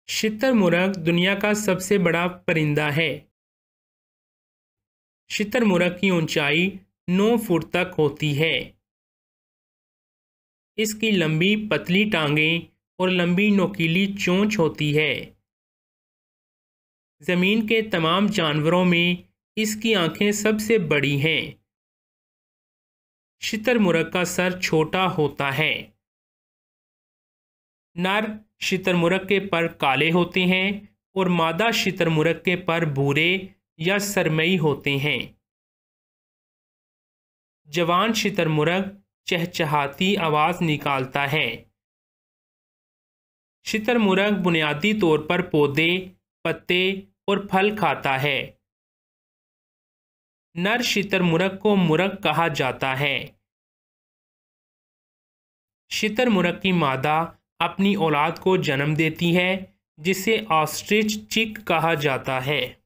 शुतुरमुर्ग दुनिया का सबसे बड़ा परिंदा है। शुतुरमुर्ग की ऊंचाई 9 फुट तक होती है। इसकी लंबी पतली टांगें और लंबी नोकीली चोंच होती है। ज़मीन के तमाम जानवरों में इसकी आंखें सबसे बड़ी हैं। शुतुरमुर्ग का सर छोटा होता है। नर शुतुरमुर्ग के पर काले होते हैं और मादा शुतुरमुर्ग के पर भूरे या सरमई होते हैं। जवान शुतुरमुर्ग चहचहाती आवाज़ निकालता है। शुतुरमुर्ग बुनियादी तौर पर पौधे, पत्ते और फल खाता है। नर शुतुरमुर्ग को मुर्ग कहा जाता है। शुतुरमुर्ग की मादा अपनी औलाद को जन्म देती है, जिसे ऑस्ट्रिच चिक कहा जाता है।